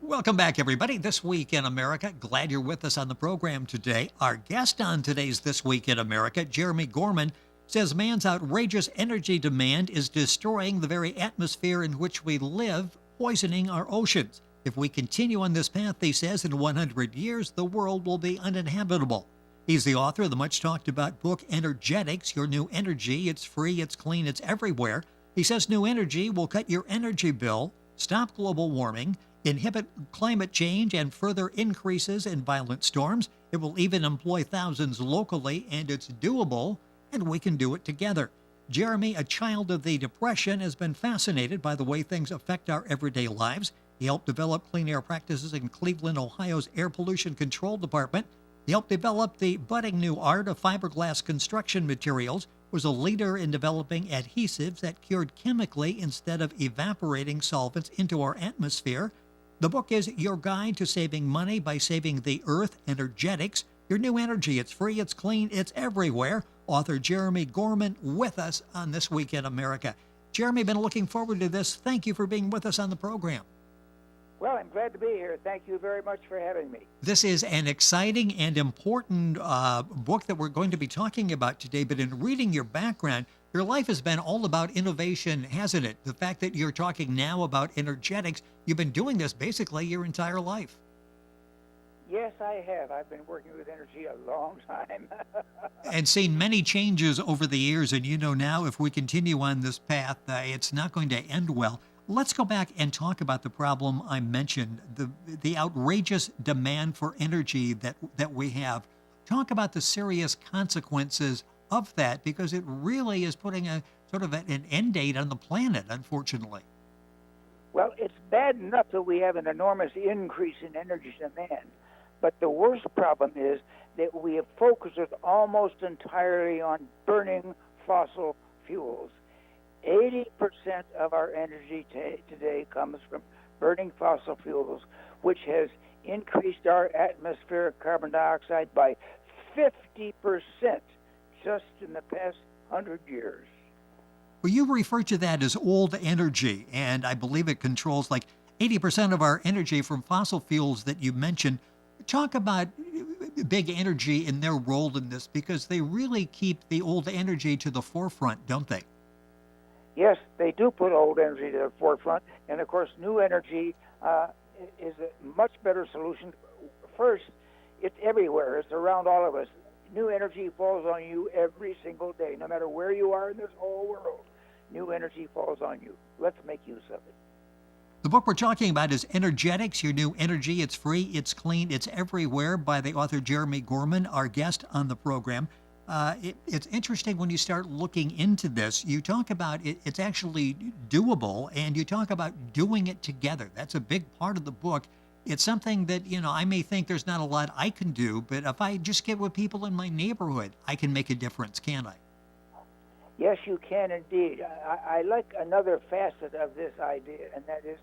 Welcome back, everybody. This Week in America. Glad you're with us on the program today. Our guest on today's This Week in America, Jeremy Gorman, says man's outrageous energy demand is destroying the very atmosphere in which we live, poisoning our oceans. If we continue on this path, he says, in 100 years, the world will be uninhabitable. He's the author of the much talked about book, Enerjettics, Your New Energy. It's free, it's clean, it's everywhere. He says new energy will cut your energy bill, stop global warming, inhibit climate change and further increases in violent storms. It will even employ thousands locally, and it's doable, and we can do it together. Jeremy, a child of the Depression, has been fascinated by the way things affect our everyday lives. He helped develop clean air practices in Cleveland, Ohio's Air Pollution Control Department. He helped develop the budding new art of fiberglass construction materials, was a leader in developing adhesives that cured chemically instead of evaporating solvents into our atmosphere. The book is your guide to saving money by saving the earth, Enerjettics, Your New Energy. It's free, it's clean, it's everywhere. Author Jeremy Gorman with us on This Week in America. Jeremy, been looking forward to this. Thank you for being with us on the program. Well, I'm glad to be here. Thank you very much for having me. This is an exciting and important book that we're going to be talking about today, but in reading your background, your life has been all about innovation, hasn't it? The fact that you're talking now about energetics, you've been doing this basically your entire life. Yes, I have. I've been working with energy a long time. And seen many changes over the years, and you know now if we continue on this path, it's not going to end well. Let's go back and talk about the problem I mentioned, the outrageous demand for energy that we have. Talk about the serious consequences of that, because it really is putting a sort of an end date on the planet, unfortunately. Well, it's bad enough that we have an enormous increase in energy demand, but the worst problem is that we have focused almost entirely on burning fossil fuels. 80% of our energy today comes from burning fossil fuels, which has increased our atmospheric carbon dioxide by 50% just in the past 100 years. Well, you refer to that as old energy, and I believe it controls like 80% of our energy from fossil fuels that you mentioned. Talk about big energy and their role in this, because they really keep the old energy to the forefront, don't they? Yes, they do put old energy to the forefront, and of course new energy is a much better solution. First, it's everywhere. It's around all of us. New energy falls on you every single day, no matter where you are in this whole world. New energy falls on you. Let's make use of it. The book we're talking about is Enerjettics, Your New Energy. It's free, it's clean, it's everywhere, by the author Jeremy Gorman, our guest on the program. It's interesting when you start looking into this. You talk about it's actually doable, and you talk about doing it together. That's a big part of the book. It's something that, I may think there's not a lot I can do, but if I just get with people in my neighborhood, I can make a difference, can't I? Yes, you can indeed. I like another facet of this idea, and that is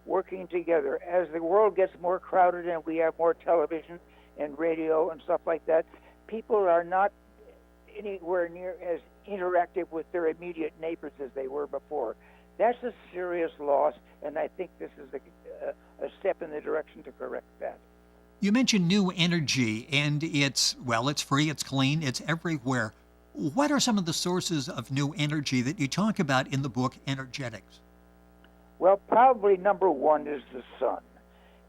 working together. As the world gets more crowded and we have more television and radio and stuff like that, people are not anywhere near as interactive with their immediate neighbors as they were before. That's a serious loss, and I think this is a step in the direction to correct that. You mentioned new energy, and it's free, it's clean, it's everywhere. What are some of the sources of new energy that you talk about in the book, Enerjettics? Well, probably number one is the sun.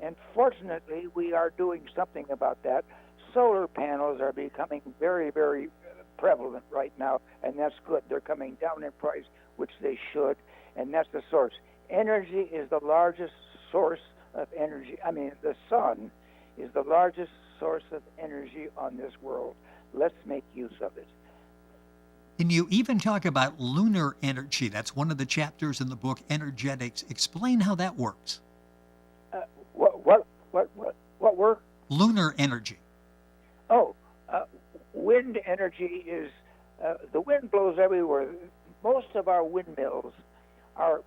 And fortunately, we are doing something about that. Solar panels are becoming very, very prevalent right now, and that's good. They're coming down in price, which they should, and that's the source. Energy is the largest source of energy. The sun is the largest source of energy on this world. Let's make use of it. And you even talk about lunar energy. That's one of the chapters in the book, Enerjettics. Explain how that works. What work? Lunar energy. Wind energy is, the wind blows everywhere. Most of our windmills are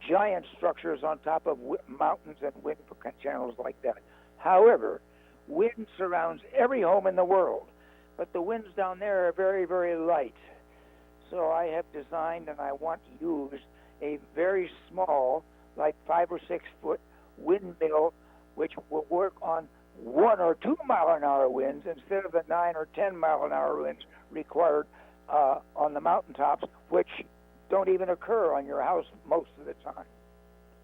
giant structures on top of mountains and wind channels like that. However, wind surrounds every home in the world, but the winds down there are very, very light. So I have designed, and I want to use, a very small, like 5 or 6 foot windmill which will work on 1 or 2 mile an hour winds instead of the 9 or 10 mile an hour winds required on the mountaintops, which don't even occur on your house most of the time.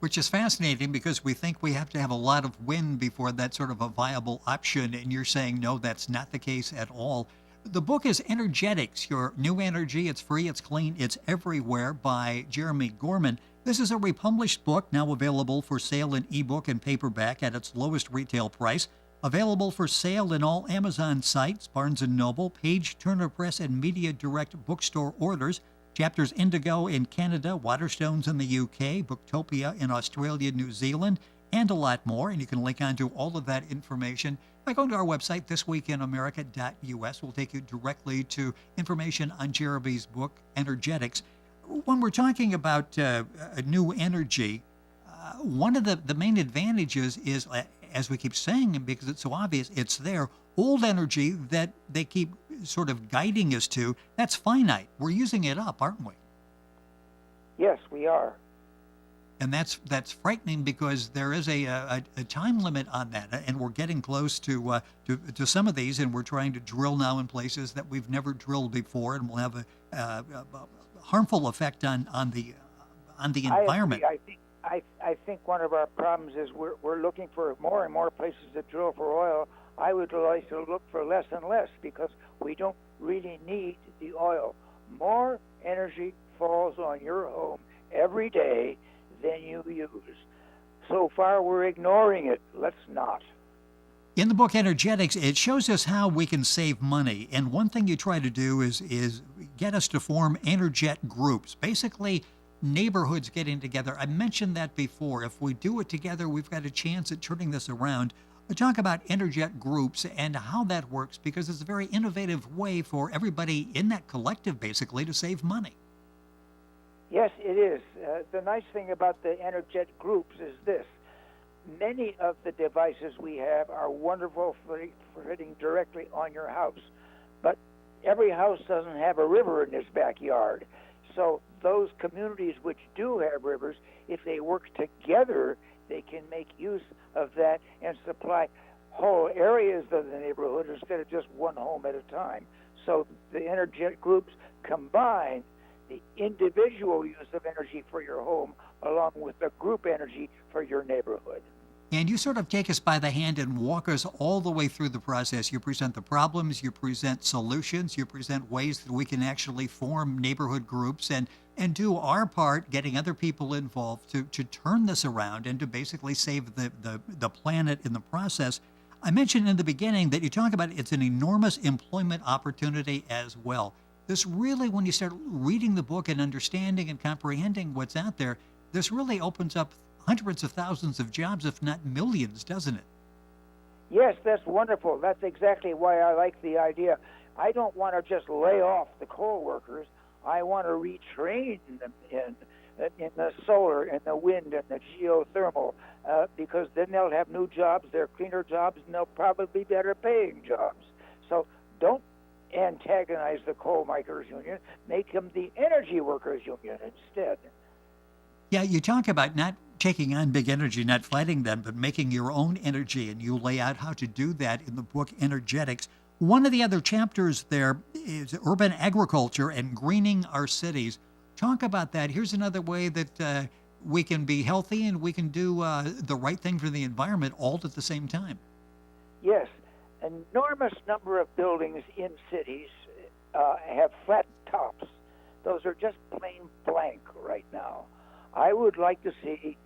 Which is fascinating because we think we have to have a lot of wind before that's sort of a viable option. And you're saying, no, that's not the case at all. The book is Enerjettics, Your New Energy. It's free, it's clean, it's everywhere, by Jeremy Gorman. This is a republished book now available for sale in ebook and paperback at its lowest retail price. Available for sale in all Amazon sites, Barnes & Noble, Page, Turner Press, and Media Direct bookstore orders. Chapters Indigo in Canada, Waterstones in the UK, Booktopia in Australia, New Zealand, and a lot more. And you can link on to all of that information by going to our website, thisweekinamerica.us. We'll take you directly to information on Jeremy's book, Enerjettics. When we're talking about a new energy, one of the main advantages is, as we keep saying, because it's so obvious, it's there. Old energy that they keep sort of guiding us to, that's finite. We're using it up, aren't we? Yes, we are. And that's frightening because there is a time limit on that, and we're getting close to some of these, and we're trying to drill now in places that we've never drilled before, and will have a harmful effect on the environment. I think one of our problems is we're looking for more and more places to drill for oil. I would like to look for less and less because we don't really need the oil. More energy falls on your home every day than you use. So far, we're ignoring it. Let's not. In the book Enerjettics, it shows us how we can save money. And one thing you try to do is get us to form Enerjet groups, basically neighborhoods getting together. I mentioned that before. If we do it together, we've got a chance at turning this around. We'll talk about Enerjet groups and how that works, because it's a very innovative way for everybody in that collective, basically, to save money. Yes, it is. The nice thing about the Enerjet groups is this. Many of the devices we have are wonderful for hitting directly on your house. But every house doesn't have a river in its backyard. So those communities which do have rivers, if they work together, they can make use of that and supply whole areas of the neighborhood instead of just one home at a time. So the Enerjet groups combine the individual use of energy for your home along with the group energy for your neighborhood. And you sort of take us by the hand and walk us all the way through the process. You present the problems, you present solutions, you present ways that we can actually form neighborhood groups and do our part, getting other people involved to turn this around and to basically save the planet in the process. I mentioned in the beginning that you talk about it's an enormous employment opportunity as well. This really, when you start reading the book and understanding and comprehending what's out there, this really opens up hundreds of thousands of jobs, if not millions, doesn't it? Yes, that's wonderful. That's exactly why I like the idea. I don't want to just lay off the coal workers. I want to retrain them in the solar, in the wind, and the geothermal, because then they'll have new jobs, they're cleaner jobs, and they'll probably be better paying jobs. So don't antagonize the coal makers union. Make them the energy workers union instead. Yeah, you talk about not taking on big energy, not fighting them, but making your own energy, and you lay out how to do that in the book Enerjettics. One of the other chapters there is urban agriculture and greening our cities. Talk about that. Here's another way that we can be healthy and we can do the right thing for the environment all at the same time. Yes. An enormous number of buildings in cities have flat tops. Those are just plain blank right now. I would like to see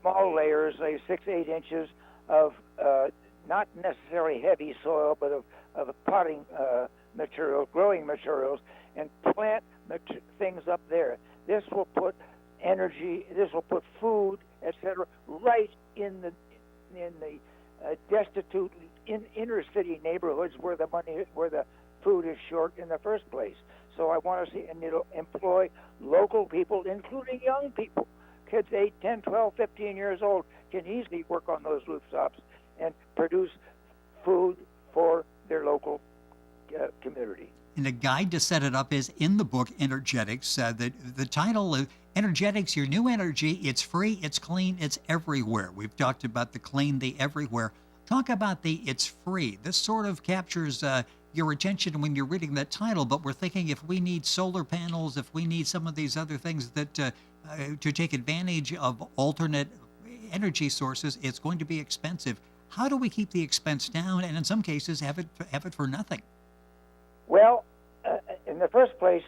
small layers, say 6-8 inches of not necessarily heavy soil, but of potting materials, growing materials, and plant things up there. This will put energy, this will put food, etc., right in the destitute inner city neighborhoods where the food is short in the first place. So I want to see, and it'll employ local people, including young people. Kids 8, 10, 12, 15 years old can easily work on those rooftops and produce food for their local community. And the guide to set it up is in the book, Energettics. The title is Energettics, Your New Energy. It's free, it's clean, it's everywhere. We've talked about the clean, the everywhere. Talk about the it's free. This sort of captures your attention when you're reading that title, but we're thinking if we need solar panels, if we need some of these other things that to take advantage of alternate energy sources, it's going to be expensive. How do we keep the expense down and in some cases have it for nothing? Well, in the first place,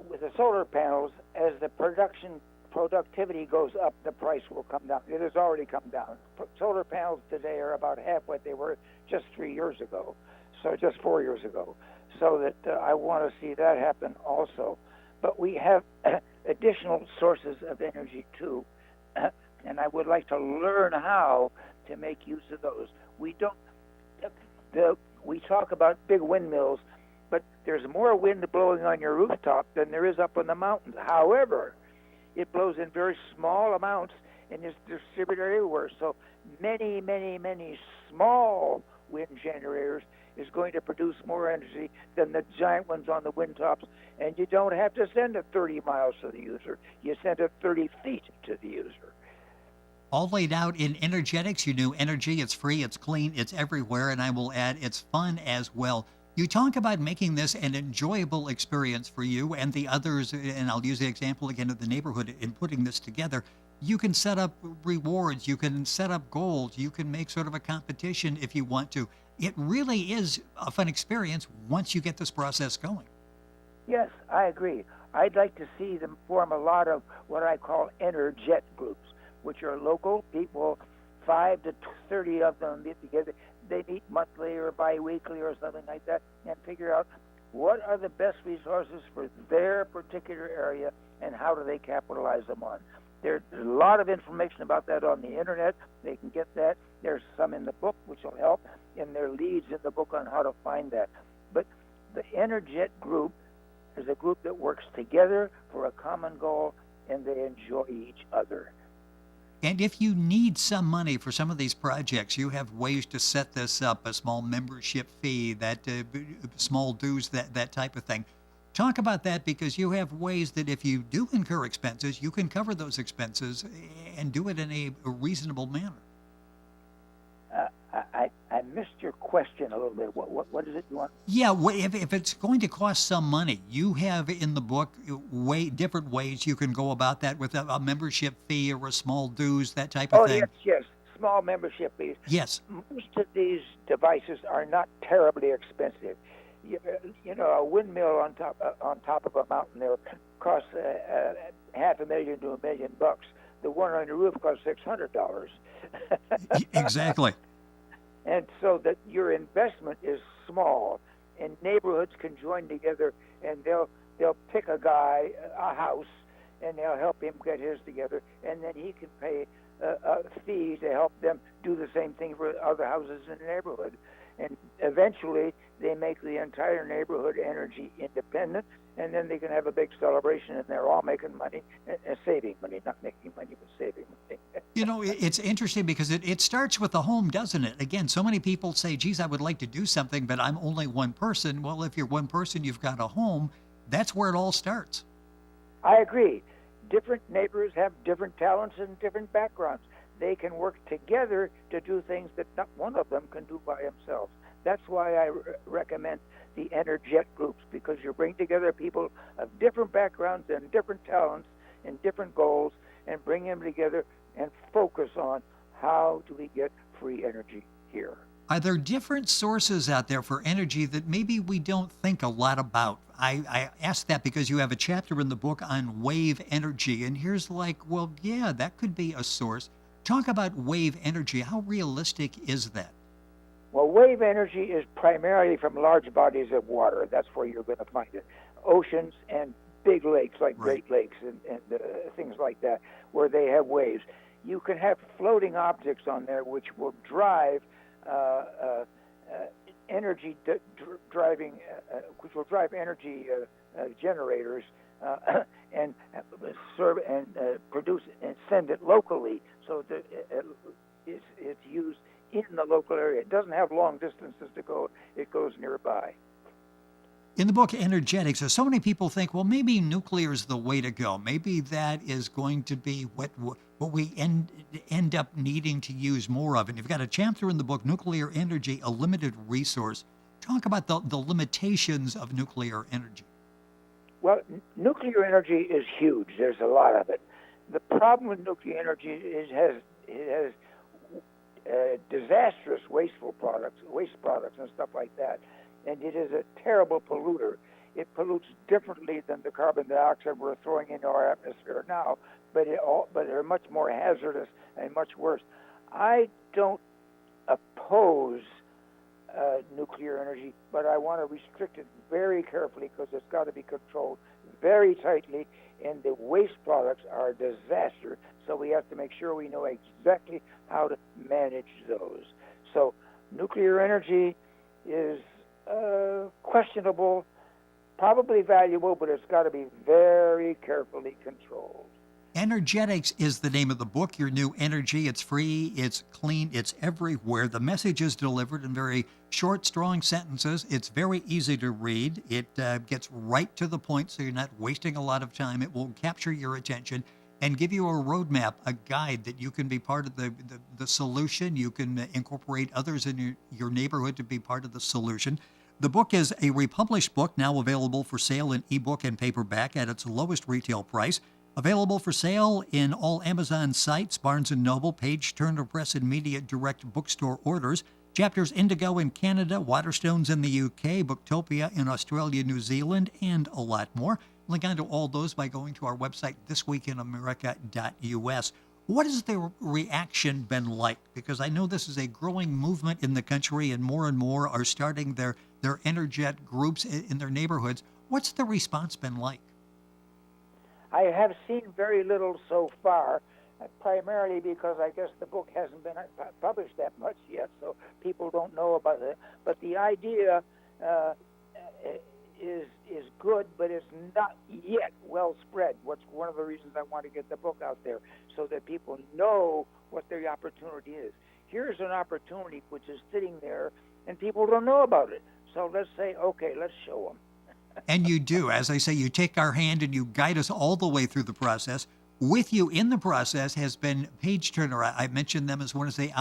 with the solar panels, as the productivity goes up, the price will come down. It has already come down. Solar panels today are about half what they were just 3 years ago, so just 4 years ago. So that I want to see that happen also. But we have additional sources of energy too, and I would like to learn how to make use of those. We talk about big windmills, but there's more wind blowing on your rooftop than there is up on the mountains. However, it blows in very small amounts and is distributed everywhere. So many, many, many small wind generators is going to produce more energy than the giant ones on the wind tops. And you don't have to send it 30 miles to the user. You send it 30 feet to the user. All laid out in Energettics, your new energy. It's free, it's clean, it's everywhere, and I will add it's fun as well. You talk about making this an enjoyable experience for you and the others, and I'll use the example again of the neighborhood in putting this together. You can set up rewards, you can set up goals, you can make sort of a competition if you want to. It really is a fun experience once you get this process going. Yes, I agree. I'd like to see them form a lot of what I call Enerjet groups, which are local people, 5 to 30 of them get together. They meet monthly or bi-weekly or something like that and figure out what are the best resources for their particular area and how do they capitalize them on. There's a lot of information about that on the internet. They can get that. There's some in the book which will help, and there are leads in the book on how to find that. But the Enerjet group is a group that works together for a common goal, and they enjoy each other. And if you need some money for some of these projects, you have ways to set this up, a small membership fee, that small dues, that type of thing. Talk about that, because you have ways that if you do incur expenses, you can cover those expenses and do it in a reasonable manner. I missed your question a little bit. What is it you want? Yeah, if it's going to cost some money, you have in the book different ways you can go about that with a membership fee or a small dues, that type of thing. Yes, small membership fees. Yes. Most of these devices are not terribly expensive. You know, a windmill on top of a mountain there costs $500,000 to $1 million. The one on your roof costs $600. Exactly. And so that your investment is small, and neighborhoods can join together, and they'll pick a house, and they'll help him get his together, and then he can pay a fee to help them do the same thing for other houses in the neighborhood. And eventually, they make the entire neighborhood energy independent, and then they can have a big celebration, and they're all making money, and saving money, not making money, but saving money. You know, it's interesting because it starts with the home, doesn't it? Again, so many people say, geez, I would like to do something, but I'm only one person. Well, if you're one person, you've got a home. That's where it all starts. I agree. Different neighbors have different talents and different backgrounds. They can work together to do things that not one of them can do by themselves. That's why I recommend the Enerjet groups, because you bring together people of different backgrounds and different talents and different goals and bring them together and focus on how do we get free energy here. Are there different sources out there for energy that maybe we don't think a lot about? I ask that because you have a chapter in the book on wave energy, and here's well, yeah, that could be a source. Talk about wave energy. How realistic is that? Well, wave energy is primarily from large bodies of water. That's where you're going to find it. Oceans and big lakes like Great Lakes and things like that, where they have waves. You can have floating objects on there which will drive energy which will drive energy generators and serve and produce and send it locally, so that it's used in the local area. It doesn't have long distances to go. It goes nearby. In the book Energetics, so many people think, well, maybe nuclear is the way to go. Maybe that is going to be what we end up needing to use more of. And you've got a chapter in the book, Nuclear Energy, a Limited Resource. Talk about the limitations of nuclear energy. Well, nuclear energy is huge. There's a lot of it. The problem with nuclear energy is it has disastrous waste products and stuff like that. And it is a terrible polluter. It pollutes differently than the carbon dioxide we're throwing into our atmosphere now, but they're much more hazardous and much worse. I don't oppose nuclear energy, but I want to restrict it very carefully because it's got to be controlled very tightly, and the waste products are a disaster, so we have to make sure we know exactly how to manage those. So nuclear energy is questionable, probably valuable, but it's got to be very carefully controlled. Energetics is the name of the book, your new energy. It's free, it's clean, it's everywhere. The message is delivered in very short, strong sentences. It's very easy to read. It gets right to the point, so you're not wasting a lot of time. It will capture your attention and give you a roadmap, a guide that you can be part of the solution. You can incorporate others in your neighborhood to be part of the solution. The book is a republished book, now available for sale in ebook and paperback at its lowest retail price. Available for sale in all Amazon sites, Barnes & Noble, Page Turner Press and Media Direct bookstore orders. Chapters Indigo in Canada, Waterstones in the UK, Booktopia in Australia, New Zealand, and a lot more. Link on to all those by going to our website, thisweekinamerica.us. What has the reaction been like? Because I know this is a growing movement in the country and more are starting their Energet groups in their neighborhoods. What's the response been like? I have seen very little so far, primarily because I guess the book hasn't been published that much yet, so people don't know about it. But the idea is good, but it's not yet well spread. What's one of the reasons I want to get the book out there, so that people know what their opportunity is. Here's an opportunity which is sitting there, and people don't know about it. So let's say, okay, let's show them. And you do. As I say, you take our hand and you guide us all the way through the process. With you in the process has been Page Turner. I mentioned them as one of the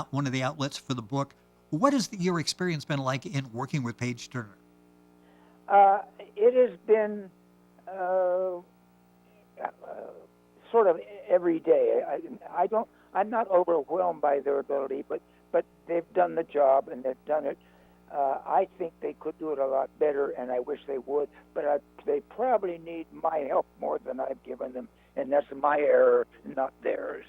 outlets for the book. What has your experience been like in working with Page Turner? It has been sort of every day. I'm not overwhelmed by their ability, but they've done the job and they've done it. I think they could do it a lot better, and I wish they would, but they probably need my help more than I've given them, and that's my error, not theirs.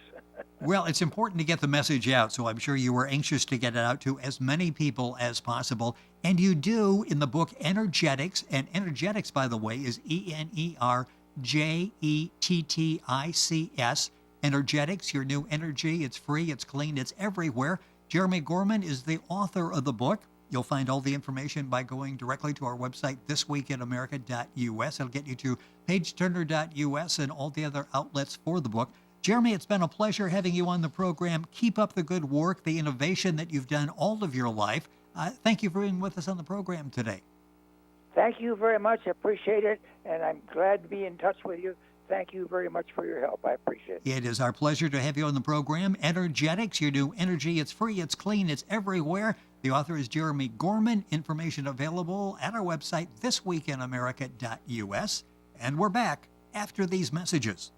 Well, it's important to get the message out, so I'm sure you were anxious to get it out to as many people as possible, and you do in the book Energetics, and Energetics, by the way, is ENERJETTICS. Energetics, your new energy. It's free, it's clean, it's everywhere. Jeremy Gorman is the author of the book. You'll find all the information by going directly to our website, thisweekinamerica.us. It'll get you to pageturner.us and all the other outlets for the book. Jeremy, it's been a pleasure having you on the program. Keep up the good work, the innovation that you've done all of your life. Thank you for being with us on the program today. Thank you very much. I appreciate it, and I'm glad to be in touch with you. Thank you very much for your help. I appreciate it. It is our pleasure to have you on the program. Energetics, your new energy. It's free, it's clean, it's everywhere. The author is Jeremy Gorman. Information available at our website, thisweekinamerica.us. And we're back after these messages.